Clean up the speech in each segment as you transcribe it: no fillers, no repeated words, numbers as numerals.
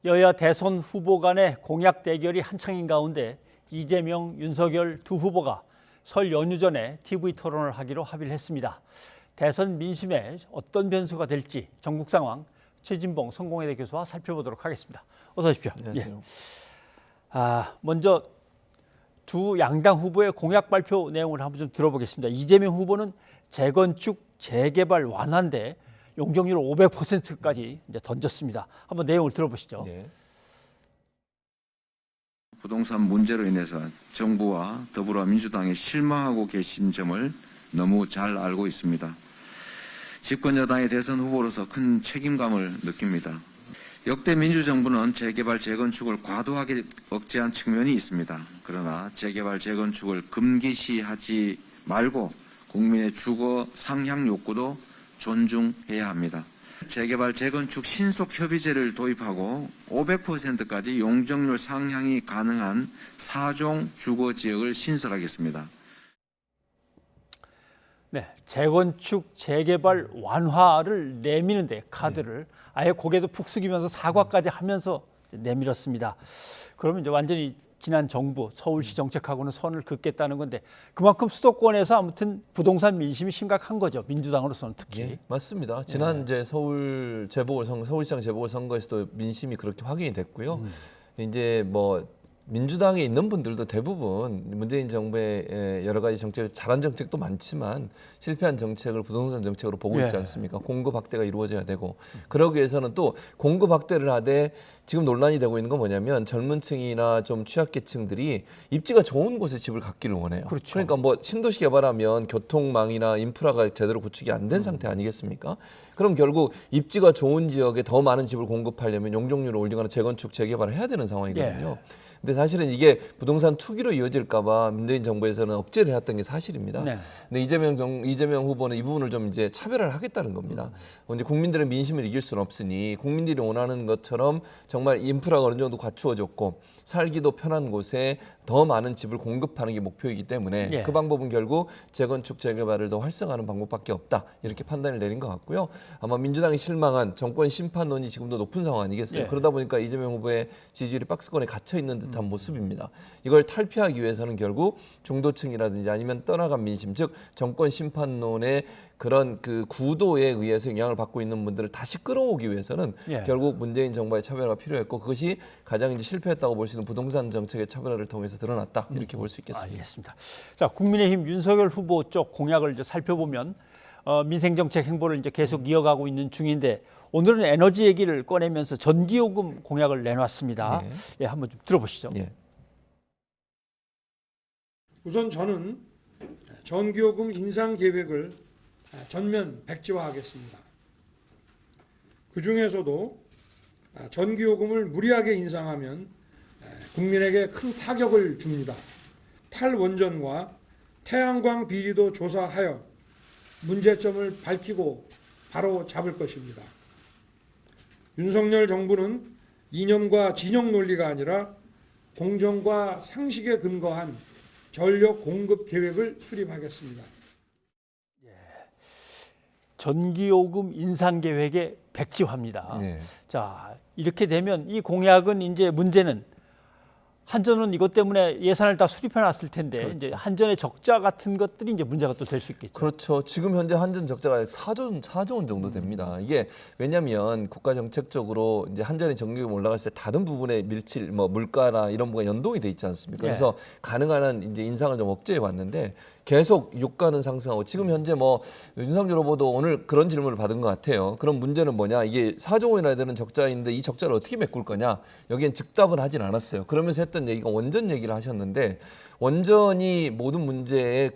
여야 대선 후보 간의 공약 대결이 한창인 가운데 이재명, 윤석열 두 후보가 설 연휴 전에 TV 토론을 하기로 합의를 했습니다. 대선 민심에 어떤 변수가 될지 전국 상황 최진봉 성공회대 교수와 살펴보도록 하겠습니다. 어서 오십시오. 안녕하세요. 먼저 두 양당 후보의 공약 발표 내용을 한번 좀 들어보겠습니다. 이재명 후보는 재건축, 재개발 완화인데 용적률 500%까지 이제 던졌습니다. 한번 내용을 들어보시죠. 네. 부동산 문제로 인해서 정부와 더불어민주당에 실망하고 계신 점을 너무 잘 알고 있습니다. 집권 여당의 대선 후보로서 큰 책임감을 느낍니다. 역대 민주정부는 재개발, 재건축을 과도하게 억제한 측면이 있습니다. 그러나 재개발, 재건축을 금기시하지 말고 국민의 주거 상향 욕구도 존중해야 합니다. 재개발, 재건축 신속 협의제를 도입하고 500%까지 용적률 상향이 가능한 4종 주거 지역을 신설하겠습니다. 네, 재건축, 재개발 완화를 내미는데 카드를 아예 고개도 푹 숙이면서 사과까지 하면서 내밀었습니다. 그러면 이제 완전히 지난 정부 서울시 정책하고는 선을 긋겠다는 건데 그만큼 수도권에서 아무튼 부동산 민심이 심각한 거죠. 민주당으로서는 특히. 예, 맞습니다. 지난 이제 서울 재보궐선거, 서울시장 재보궐선거에서도 민심이 그렇게 확인이 됐고요. 이제 뭐 민주당에 있는 분들도 대부분 문재인 정부의 여러 가지 정책, 잘한 정책도 많지만 실패한 정책을 부동산 정책으로 보고 있지 않습니까? 공급 확대가 이루어져야 되고 그러기 위해서는 또 공급 확대를 하되 지금 논란이 되고 있는 건 뭐냐면 젊은 층이나 좀 취약계층들이 입지가 좋은 곳에 집을 갖기를 원해요. 그렇죠. 그러니까 뭐 신도시 개발하면 교통망이나 인프라가 제대로 구축이 안 된 상태 아니겠습니까? 그럼 결국 입지가 좋은 지역에 더 많은 집을 공급하려면 용적률을 올리거나 재건축, 재개발을 해야 되는 상황이거든요. 근데 사실은 이게 부동산 투기로 이어질까 봐 문재인 정부에서는 억제를 해왔던 게 사실입니다. 네. 근데 이재명 후보는 이 부분을 좀 이제 차별화를 하겠다는 겁니다. 이제 국민들의 민심을 이길 수는 없으니 국민들이 원하는 것처럼 정말 인프라가 어느 정도 갖추어졌고 살기도 편한 곳에 더 많은 집을 공급하는 게 목표이기 때문에 그 방법은 결국 재건축, 재개발을 더 활성화하는 방법밖에 없다. 이렇게 판단을 내린 것 같고요. 아마 민주당이 실망한 정권 심판론이 지금도 높은 상황 아니겠어요? 그러다 보니까 이재명 후보의 지지율이 박스권에 갇혀 있는 듯한 모습입니다. 이걸 탈피하기 위해서는 결국 중도층이라든지 아니면 떠나간 민심, 즉 정권 심판론의 그런 그 구도에 의해서 영향을 받고 있는 분들을 다시 끌어오기 위해서는 결국 문재인 정부의 차별화가 필요했고 그것이 가장 이제 실패했다고 볼 수 있는 부동산 정책의 차별화를 통해서 드러났다 이렇게 볼 수 있겠습니다. 알겠습니다. 자, 국민의힘 윤석열 후보 쪽 공약을 이제 살펴보면 민생 정책 행보를 이제 계속 이어가고 있는 중인데 오늘은 에너지 얘기를 꺼내면서 전기요금 공약을 내놨습니다. 예, 한번 좀 들어보시죠. 우선 저는 전기요금 인상 계획을 전면 백지화하겠습니다. 그중에서도 전기요금을 무리하게 인상하면 국민에게 큰 타격을 줍니다. 탈원전과 태양광 비리도 조사하여 문제점을 밝히고 바로 잡을 것입니다. 윤석열 정부는 이념과 진영 논리가 아니라 공정과 상식에 근거한 전력 공급 계획을 수립하겠습니다. 전기요금 인상 계획의 백지화입니다. 자, 이렇게 되면 이 공약은 이제 문제는 한전은 이것 때문에 예산을 다 수립해 놨을 텐데 이제 한전의 적자 같은 것들이 이제 문제가 또 될 수 있겠죠. 그렇죠. 지금 현재 한전 적자가 4조 원 정도 됩니다. 이게 왜냐하면 국가 정책적으로 이제 한전의 전기요금 올라갔을 때 다른 부분에 밀칠 뭐 물가나 이런 부분과 연동이 돼 있지 않습니까? 그래서 가능한 한 이제 인상을 좀 억제해 왔는데 계속 유가는 상승하고 지금 현재 뭐 윤석열 후보도 오늘 그런 질문을 받은 것 같아요. 그럼 문제는 뭐냐? 이게 4조 원이나 되는 적자인데 이 적자를 어떻게 메꿀 거냐? 여기엔 즉답은 하진 않았어요. 그러면서 했던 얘기가 원전 얘기를 하셨는데 원전이 모든 문제의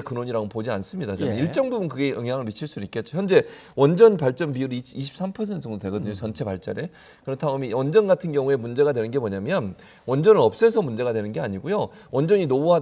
근원이라고 보지 않습니다. 저는 일정 부분 그게 영향을 미칠 수는 있겠죠. 현재 원전 발전 비율이 23% 정도 되거든요. 전체 발전에. 그렇다면 원전 같은 경우에 문제가 되는 게 뭐냐면 원전을 없애서 문제가 되는 게 아니고요. 원전이 노후화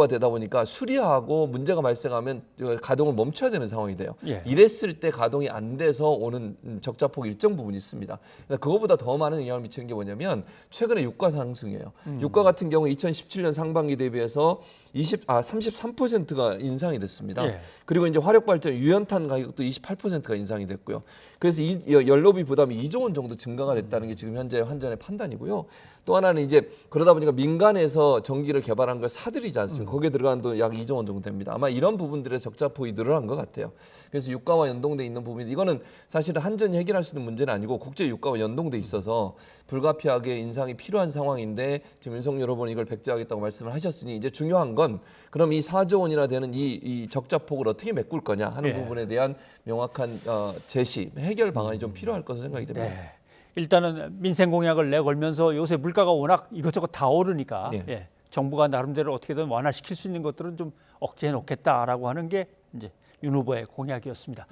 되다 보니까 보니까 수리하고 문제가 발생하면 가동을 멈춰야 되는 상황이 돼요. 예. 이랬을 때 가동이 안 돼서 오는 적자폭 일정 부분이 있습니다. 그러니까 그거보다 더 많은 영향을 미치는 게 뭐냐면 최근에 유가 상승이에요. 유가 같은 경우 2017년 상반기 대비해서 33%가 인상이 됐습니다. 예. 그리고 이제 화력발전 유연탄 가격도 28%가 인상이 됐고요. 그래서 이 연료비 부담이 2조 원 정도 증가가 됐다는 게 지금 현재 환전의 판단이고요. 또 하나는 이제 그러다 보니까 민간에서 전기를 개발한 걸 사들이지 않습니까? 거기에 들어간 돈 약 2조 원 정도 됩니다. 아마 이런 부분들의 적자폭이 늘어난 것 같아요. 그래서 유가와 연동돼 있는 부분이 이거는 사실은 한전이 해결할 수 있는 문제는 아니고 국제 유가와 연동돼 있어서 불가피하게 인상이 필요한 상황인데 지금 윤석열 후보는 이걸 백지하겠다고 말씀을 하셨으니 이제 중요한 건 그럼 이 4조 원이나 되는 이 적자폭을 어떻게 메꿀 거냐 하는 예. 부분에 대한 명확한 제시, 해결 방안이 좀 필요할 것으로 생각이 됩니다. 네. 일단은 민생 공약을 내걸면서 요새 물가가 워낙 이것저것 다 오르니까 예. 예, 정부가 나름대로 어떻게든 완화시킬 수 있는 것들은 좀 억제해 놓겠다라고 하는 게 이제 윤 후보의 공약이었습니다.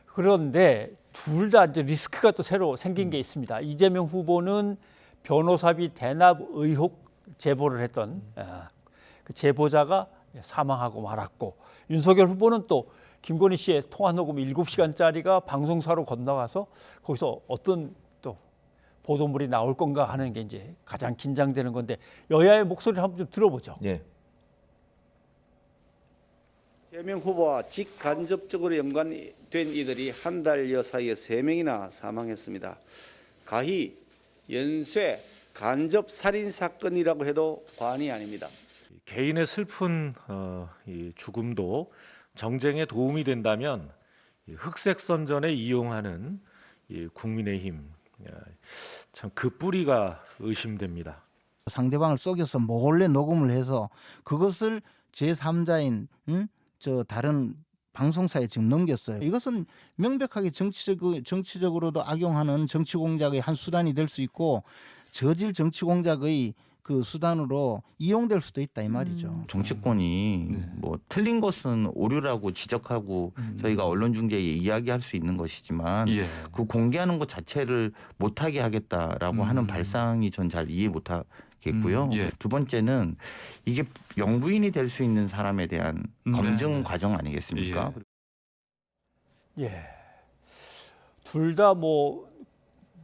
그런데 둘 다 이제 리스크가 또 새로 생긴 게 있습니다. 이재명 후보는 변호사비 대납 의혹 제보를 했던 그 제보자가 사망하고 말았고, 윤석열 후보는 또 김건희 씨의 통화 녹음 7시간짜리가 방송사로 건너가서 거기서 어떤 또 보도물이 나올 건가 하는 게 이제 가장 긴장되는 건데, 여야의 목소리를 한번 좀 들어보죠. 예. 이재명 후보와 직간접적으로 연관된 이들이 한 달여 사이에 3명이나 사망했습니다. 가히 연쇄 간접 살인 사건이라고 해도 과언이 아닙니다. 개인의 슬픈 이 죽음도 정쟁에 도움이 된다면 이 흑색 선전에 이용하는 이 국민의힘, 참 그 뿌리가 의심됩니다. 상대방을 속여서 몰래 녹음을 해서 그것을 제3자인 저 다른 방송사에 지금 넘겼어요. 이것은 명백하게 정치적으로도 악용하는 정치 공작의 한 수단이 될 수 있고, 저질 정치 공작의 그 수단으로 이용될 수도 있다 이 말이죠. 정치권이 뭐 틀린 것은 오류라고 지적하고 저희가 언론중재에 이야기할 수 있는 것이지만 그 공개하는 것 자체를 못하게 하겠다라고 하는 발상이 전 잘 이해 못하겠고요. 두 번째는 이게 영부인이 될 수 있는 사람에 대한 검증 과정 아니겠습니까? 예. 둘 다 뭐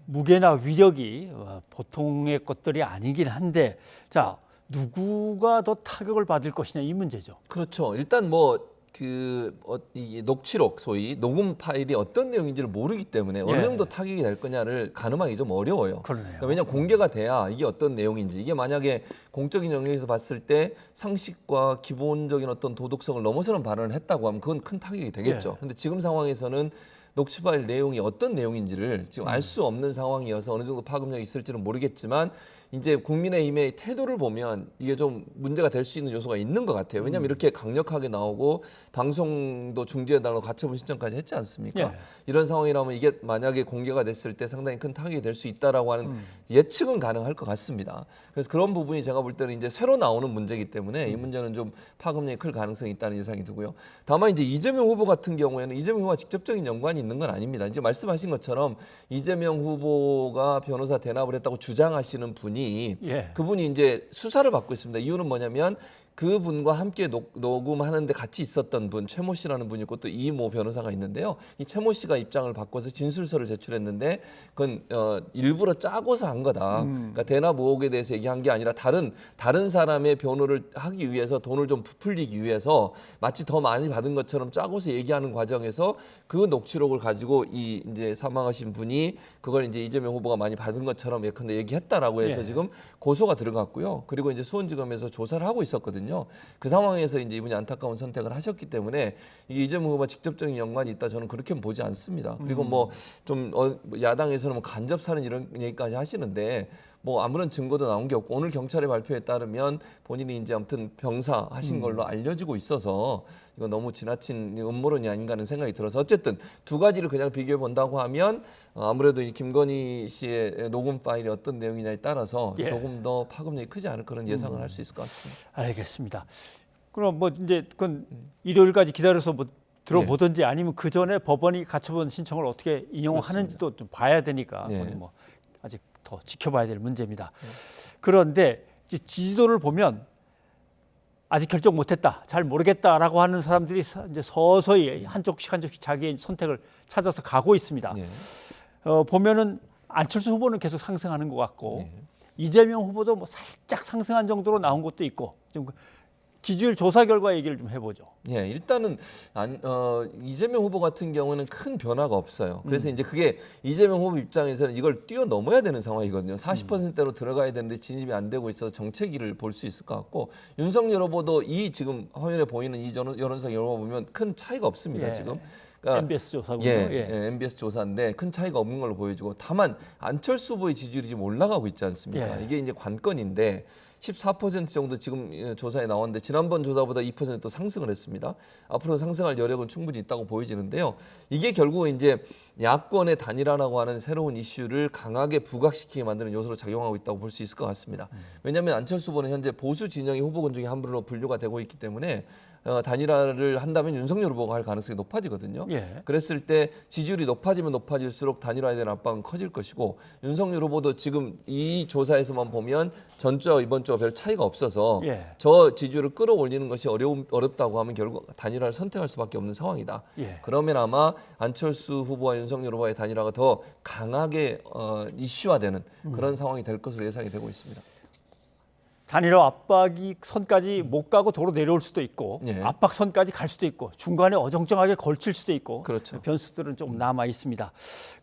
무게나 위력이 보통의 것들이 아니긴 한데, 자, 누구가 더 타격을 받을 것이냐 이 문제죠. 그렇죠. 일단 이 녹취록, 소위 녹음 파일이 어떤 내용인지를 모르기 때문에 어느 정도 타격이 될 거냐를 가늠하기 좀 어려워요. 그러네요. 그러니까 왜냐하면 공개가 돼야 이게 어떤 내용인지, 이게 만약에 공적인 영역에서 봤을 때 상식과 기본적인 어떤 도덕성을 넘어서는 발언을 했다고 하면 그건 큰 타격이 되겠죠. 그런데 지금 상황에서는 녹취 파일 내용이 어떤 내용인지를 지금 알 수 없는 상황이어서 어느 정도 파급력이 있을지는 모르겠지만, 이제 국민의힘의 태도를 보면 이게 좀 문제가 될 수 있는 요소가 있는 것 같아요. 왜냐하면 이렇게 강력하게 나오고 방송도 중지해달라고 가처분 신청까지 했지 않습니까? 이런 상황이라면 이게 만약에 공개가 됐을 때 상당히 큰 타격이 될 수 있다라고 하는 예측은 가능할 것 같습니다. 그래서 그런 부분이 제가 볼 때는 이제 새로 나오는 문제이기 때문에 이 문제는 좀 파급력이 클 가능성이 있다는 예상이 들고요. 다만 이제 이재명 후보 같은 경우에는 이재명 후보와 직접적인 연관이 있는 건 아닙니다. 이제 말씀하신 것처럼 이재명 후보가 변호사 대납을 했다고 주장하시는 분이 그분이 이제 수사를 받고 있습니다. 이유는 뭐냐면 그분과 함께 녹음하는데 같이 있었던 분, 최모 씨라는 분이 있고 또 이모 변호사가 있는데요. 이 최모 씨가 입장을 바꿔서 진술서를 제출했는데 그건 일부러 짜고서 한 거다. 그러니까 대납 의혹에 대해서 얘기한 게 아니라 다른 사람의 변호를 하기 위해서 돈을 좀 부풀리기 위해서 마치 더 많이 받은 것처럼 짜고서 얘기하는 과정에서 그 녹취록을 가지고 이 이제 사망하신 분이 그걸 이제 이재명 후보가 많이 받은 것처럼 예컨대 얘기했다라고 해서 지금 고소가 들어갔고요. 그리고 이제 수원지검에서 조사를 하고 있었거든요. 그 상황에서 이제 이분이 안타까운 선택을 하셨기 때문에 이게 이재명 후보와 직접적인 연관이 있다, 저는 그렇게는 보지 않습니다. 그리고 뭐 좀 야당에서는 뭐 간접 살인 이런 얘기까지 하시는데 뭐 아무런 증거도 나온 게 없고, 오늘 경찰의 발표에 따르면 본인이 이제 아무튼 병사 하신 걸로 알려지고 있어서 이거 너무 지나친 음모론이 아닌가 하는 생각이 들어서, 어쨌든 두 가지를 그냥 비교해 본다고 하면 아무래도 이 김건희 씨의 녹음 파일이 어떤 내용이냐에 따라서 조금 더 파급력이 크지 않을 그런 예상을 할 수 있을 것 같습니다. 알겠습니다. 그럼 뭐 이제 그건 일요일까지 기다려서 뭐 들어보든지 아니면 그 전에 법원이 가처분 신청을 어떻게 인용하는지도 좀 봐야 되니까 그건 뭐 아직 더 지켜봐야 될 문제입니다. 그런데 이제 지지도를 보면 아직 결정 못했다, 잘 모르겠다라고 하는 사람들이 이제 서서히 한쪽씩 자기의 선택을 찾아서 가고 있습니다. 예. 보면은 안철수 후보는 계속 상승하는 것 같고 이재명 후보도 뭐 살짝 상승한 정도로 나온 것도 있고 좀 지지율 조사 결과 얘기를 좀 해보죠. 예, 일단은 이재명 후보 같은 경우는 큰 변화가 없어요. 그래서 이제 그게 이재명 후보 입장에서는 이걸 뛰어넘어야 되는 상황이거든요. 40%대로 들어가야 되는데 진입이 안 되고 있어서 정체기를 볼 수 있을 것 같고 윤석열 후보도 이 지금 화면에 보이는 이 여론조사 결과 보면 큰 차이가 없습니다. 예. 지금. MBS 조사군요. MBS 조사인데 큰 차이가 없는 걸로 보여지고 다만 안철수 후보의 지지율이 지금 올라가고 있지 않습니까? 예. 이게 이제 관건인데 14% 정도 지금 조사에 나왔는데 지난번 조사보다 2% 또 상승을 했습니다. 앞으로 상승할 여력은 충분히 있다고 보여지는데요. 이게 결국 이제 야권의 단일화라고 하는 새로운 이슈를 강하게 부각시키게 만드는 요소로 작용하고 있다고 볼 수 있을 것 같습니다. 왜냐하면 안철수 후보는 현재 보수 진영의 후보군 중에 한 분으로 분류가 되고 있기 때문에 단일화를 한다면 윤석열 후보가 할 가능성이 높아지거든요. 예. 그랬을 때 지지율이 높아지면 높아질수록 단일화에 대한 압박은 커질 것이고 윤석열 후보도 지금 이 조사에서만 보면 전주와 이번 주와 별 차이가 없어서 예. 저 지지율을 끌어올리는 것이 어렵다고 하면 결국 단일화를 선택할 수밖에 없는 상황이다. 예. 그러면 아마 안철수 후보와 윤석열 후보의 단일화가 더 강하게 이슈화되는 그런 상황이 될 것으로 예상이 되고 있습니다. 단일화 압박이 선까지 못 가고 도로 내려올 수도 있고 예. 압박선까지 갈 수도 있고 중간에 어정쩡하게 걸칠 수도 있고 그렇죠. 변수들은 좀 남아 있습니다.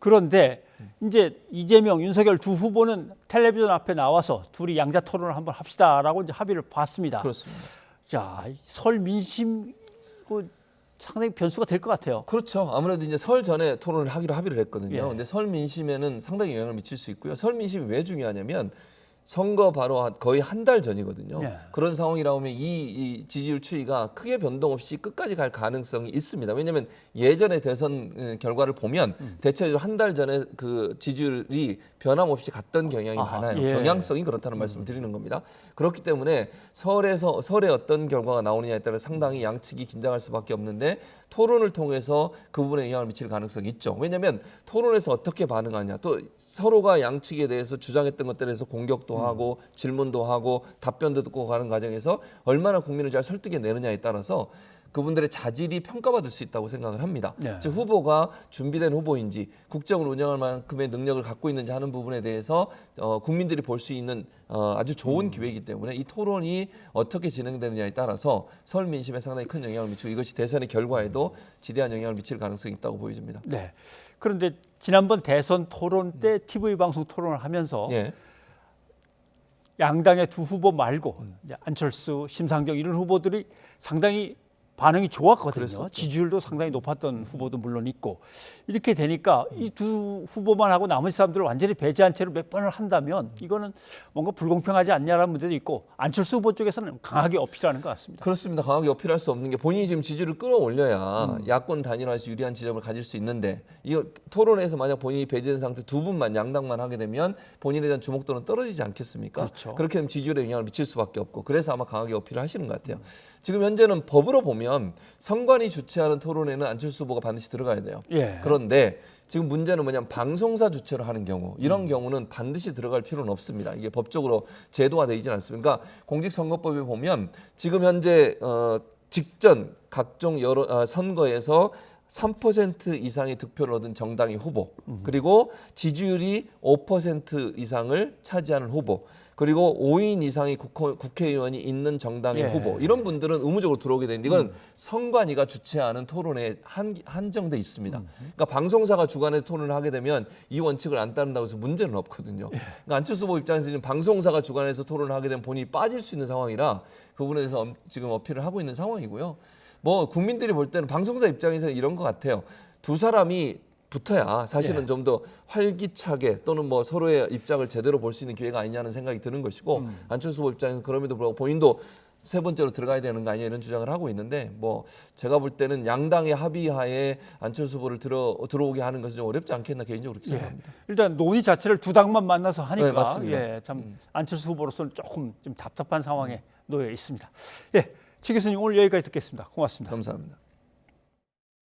그런데 이제 이재명, 윤석열 두 후보는 텔레비전 앞에 나와서 둘이 양자 토론을 한번 합시다라고 이제 합의를 봤습니다. 그렇습니다. 자, 설 민심 상당히 변수가 될 것 같아요. 그렇죠. 아무래도 이제 설 전에 토론을 하기로 합의를 했거든요. 예. 근데 설 민심에는 상당히 영향을 미칠 수 있고요. 설 민심이 왜 중요하냐면 선거 바로 거의 한 달 전이거든요. 예. 그런 상황이라면 이 지지율 추이가 크게 변동 없이 끝까지 갈 가능성이 있습니다. 왜냐하면 예전의 대선 결과를 보면 대체적으로 한 달 전에 그 지지율이 변함없이 갔던 경향이 많아요. 예. 경향성이 그렇다는 말씀을 드리는 겁니다. 그렇기 때문에 설에 어떤 결과가 나오느냐에 따라 상당히 양측이 긴장할 수밖에 없는데 토론을 통해서 그 부분에 영향을 미칠 가능성이 있죠. 왜냐하면 토론에서 어떻게 반응하냐, 또 서로가 양측에 대해서 주장했던 것들에 대해서 공격도 하고 질문도 하고 답변도 듣고 가는 과정에서 얼마나 국민을 잘 설득해내느냐에 따라서 그분들의 자질이 평가받을 수 있다고 생각을 합니다. 네. 즉 후보가 준비된 후보인지 국정을 운영할 만큼의 능력을 갖고 있는지 하는 부분에 대해서 국민들이 볼 수 있는 아주 좋은 기회이기 때문에 이 토론이 어떻게 진행되느냐에 따라서 설 민심에 상당히 큰 영향을 미치고 이것이 대선의 결과에도 지대한 영향을 미칠 가능성이 있다고 보여집니다. 네. 그런데 지난번 대선 토론 때 TV 방송 토론을 하면서 예. 양당의 두 후보 말고 이제 안철수, 심상정 이런 후보들이 상당히 반응이 좋았거든요. 그랬었죠. 지지율도 상당히 높았던 후보도 물론 있고 이렇게 되니까 이 두 후보만 하고 나머지 사람들을 완전히 배제한 채로 몇 번을 한다면 이거는 뭔가 불공평하지 않냐라는 문제도 있고 안철수 후보 쪽에서는 강하게 어필하는 것 같습니다. 그렇습니다. 강하게 어필할 수 없는 게 본인이 지금 지지를 끌어올려야 야권 단일화에서 유리한 지점을 가질 수 있는데 이 토론에서 만약 본인이 배제된 상태 두 분만 양당만 하게 되면 본인에 대한 주목도는 떨어지지 않겠습니까? 그렇죠. 그렇게 되면 지지율에 영향을 미칠 수밖에 없고 그래서 아마 강하게 어필을 하시는 것 같아요. 지금 현재는 법으로 보면 선관위 주최하는 토론에는 안철수 후보가 반드시 들어가야 돼요. 예. 그런데 지금 문제는 뭐냐면 방송사 주최로 하는 경우 이런 경우는 반드시 들어갈 필요는 없습니다. 이게 법적으로 제도화되어 있지 않습니까? 그러니까 공직선거법에 보면 지금 현재 직전 각종 선거에서 3% 이상의 득표를 얻은 정당의 후보 그리고 지지율이 5% 이상을 차지하는 후보 그리고 5인 이상의 국회의원이 있는 정당의 예. 후보 이런 분들은 의무적으로 들어오게 되는데 이건 선관위가 주최하는 토론에 한정돼 있습니다. 그러니까 방송사가 주관해서 토론을 하게 되면 이 원칙을 안 따른다고 해서 문제는 없거든요. 그러니까 안철수 후보 입장에서 지금 방송사가 주관해서 토론을 하게 되면 본인이 빠질 수 있는 상황이라 그 부분에 대해서 지금 어필을 하고 있는 상황이고요. 뭐 국민들이 볼 때는 방송사 입장에서는 이런 것 같아요. 두 사람이 붙어야 사실은 좀 더 활기차게 또는 뭐 서로의 입장을 제대로 볼 수 있는 기회가 아니냐는 생각이 드는 것이고 안철수 후보 입장에서는 그럼에도 불구하고 본인도 세 번째로 들어가야 되는 거 아니냐 이런 주장을 하고 있는데 뭐 제가 볼 때는 양당의 합의하에 안철수 후보를 들어오게 하는 것은 좀 어렵지 않겠나 개인적으로 그렇게 생각합니다. 일단 논의 자체를 두 당만 만나서 하니까 네, 맞습니다. 참 안철수 후보로서는 조금 좀 답답한 상황에 놓여 있습니다. 예, 최 교수님 오늘 여기까지 듣겠습니다. 고맙습니다. 감사합니다.